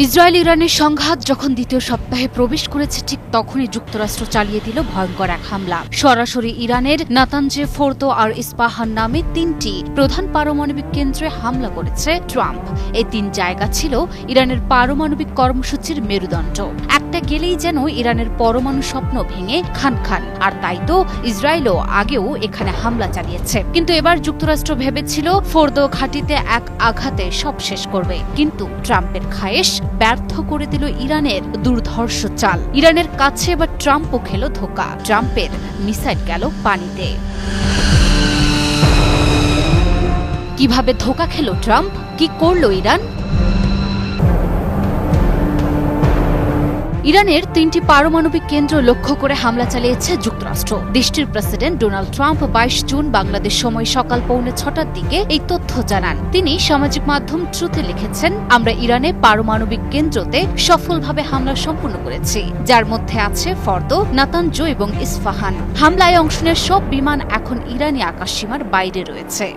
Israel ইরানের সংঘাত যখন দ্বিতীয় সপ্তাহে প্রবেশ করেছে ঠিক তখনই যুক্তরাষ্ট্র চালিয়ে দিল ভয়ঙ্কর এক হামলা। সরাসরি ইরানের নাতানজে, ফোর্দো আর ইস্পাহান নামে তিনটি প্রধান পারমাণবিক কেন্দ্রে হামলা করেছে ট্রাম্প। এই তিন জায়গা ছিল ইরানের পারমাণবিক কর্মসূচির মেরুদণ্ড। একটা গেলেই যেন ইরানের পরমাণু স্বপ্ন ভেঙে খান খান। আর তাই তো ইসরায়েলও আগেও এখানে হামলা চালিয়েছে। কিন্তু এবার যুক্তরাষ্ট্র ভেবেছিল ফোর্দো ঘাঁটিতে এক আঘাতে সব শেষ করবে, কিন্তু ট্রাম্পের খায়েশ ব্যর্থ করে দিল ইরানের দুর্ধর্ষ চাল। ইরানের কাছে এবার ট্রাম্পও খেল ধোঁকা। ট্রাম্পের মিসাইল গেল পানিতে। কিভাবে ধোঁকা খেল ট্রাম্প? কি করল ইরান? ইরানের তিনটি পারমাণবিক কেন্দ্র লক্ষ্য করে হামলা চালিয়েছে যুক্তরাষ্ট্র। দেশটির president Donald Trump ২২ June Bangladesh সময় সকাল 6:45 দিকে এই তথ্য জানান। তিনি সামাজিক মাধ্যম ট্রুথে লিখেছেন, আমরা ইরানে পারমাণবিক কেন্দ্রতে সফলভাবে হামলা সম্পন্ন করেছি, যার মধ্যে আছে ফর্দো, নাতানজো এবং ইস্পাহান। হামলায় অংশ নেওয়া সব বিমান এখন ইরানি আকাশসীমার বাইরে রয়েছে।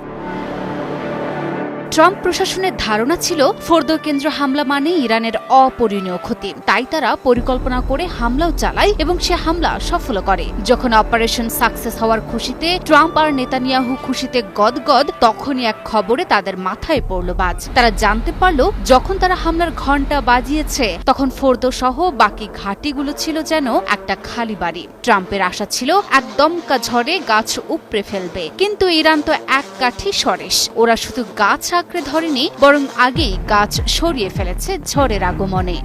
ট্রাম্প প্রশাসনের ধারণা ছিল ফোর্দো কেন্দ্র হামলা মানে ইরানের অপরিণীয় ক্ষতি। তাই তারা পরিকল্পনা করে হামলাও চালায় এবং সে হামলা সফল করে। যখন অপারেশন সাকসেস হওয়ার খুশিতে ট্রাম্প আর নেতানিয়াহু খুশিতে গদগদ, তখনই এক খবরে তাদের মাথায় পড়ল বাজ। তারা জানতে পারল যখন তারা হামলার ঘণ্টা বাজিয়েছে তখন ফোর্দো সহ বাকি ঘাঁটিগুলো ছিল যেন একটা খালি বাড়ি। ট্রাম্পের আশা ছিল এক দমকা ঝড়ে গাছ উপড়ে ফেলবে, কিন্তু ইরান তো এক কাঠি সরেস। ওরা শুধু গাছ আঁকড়ে ধরেনি, বরং আগেই গাছ সরিয়ে ফেলেছে ঝড়ের আগমনে।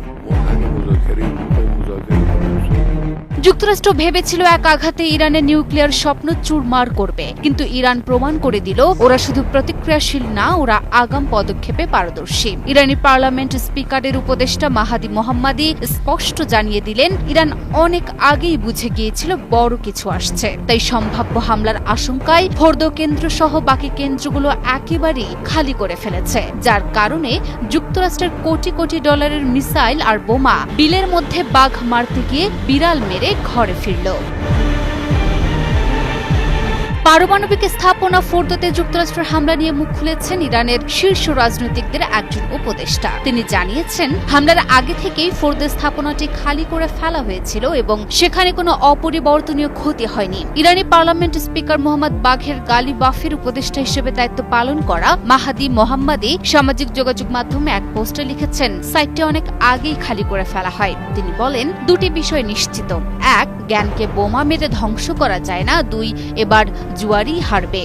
যুক্তরাষ্ট্র ভেবেছিল এক আঘাতে ইরানের নিউক্লিয়ার স্বপ্ন চুরমার করবে, কিন্তু ইরান প্রমাণ করে দিল ওরা শুধু প্রতিক্রিয়াশীল না, ওরা আগাম পদক্ষেপে পারদর্শী। ইরানি পার্লামেন্ট স্পিকারের উপদেষ্টা মাহাদি মোহাম্মদী স্পষ্ট জানিয়ে দিলেন, ইরান অনেক আগেই বুঝে গিয়েছিল বড় কিছু আসছে। তাই সম্ভাব্য হামলার আশঙ্কায় ফোর্দো কেন্দ্র সহ বাকি কেন্দ্রগুলো একেবারেই খালি করে ফেলেছে, যার কারণে যুক্তরাষ্ট্রের কোটি কোটি ডলারের মিসাইল আর বোমা বিলের মধ্যে বাঘ মারতে গিয়ে বিড়াল মেরে ঘরে ফিরল। পারমাণবিক স্থাপনা ফোর্দোতে যুক্তরাষ্ট্রের হামলা নিয়ে মুখ খুলেছেন ইরানের শীর্ষ রাজনৈতিকদের একজন উপদেষ্টা। তিনি জানিয়েছেন, হামলার আগে থেকেই ফোর্দো স্থাপনাটি খালি করে ফেলা হয়েছিল এবং সেখানে কোনো অপরিবর্তনীয় ক্ষতি হয়নি। ইরানি পার্লামেন্ট স্পিকার মোহাম্মদ বাঘের গালিবাফের উপদেষ্টা হিসেবে দায়িত্ব পালন করা মাহাদি মোহাম্মদী সামাজিক যোগাযোগ মাধ্যমে এক পোস্টে লিখেছেন, সাইটটি অনেক আগেই খালি করে ফেলা হয়। তিনি বলেন, দুটি বিষয় নিশ্চিত, এক, জ্ঞানকে বোমা মেরে ধ্বংস করা যায় না, দুই, এবার জুয়ারি হারবে।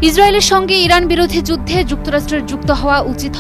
ইসরায়েলের সঙ্গে ইরান বিরোধী যুদ্ধে যুক্তরাষ্ট্রের যুক্ত হওয়া উচিত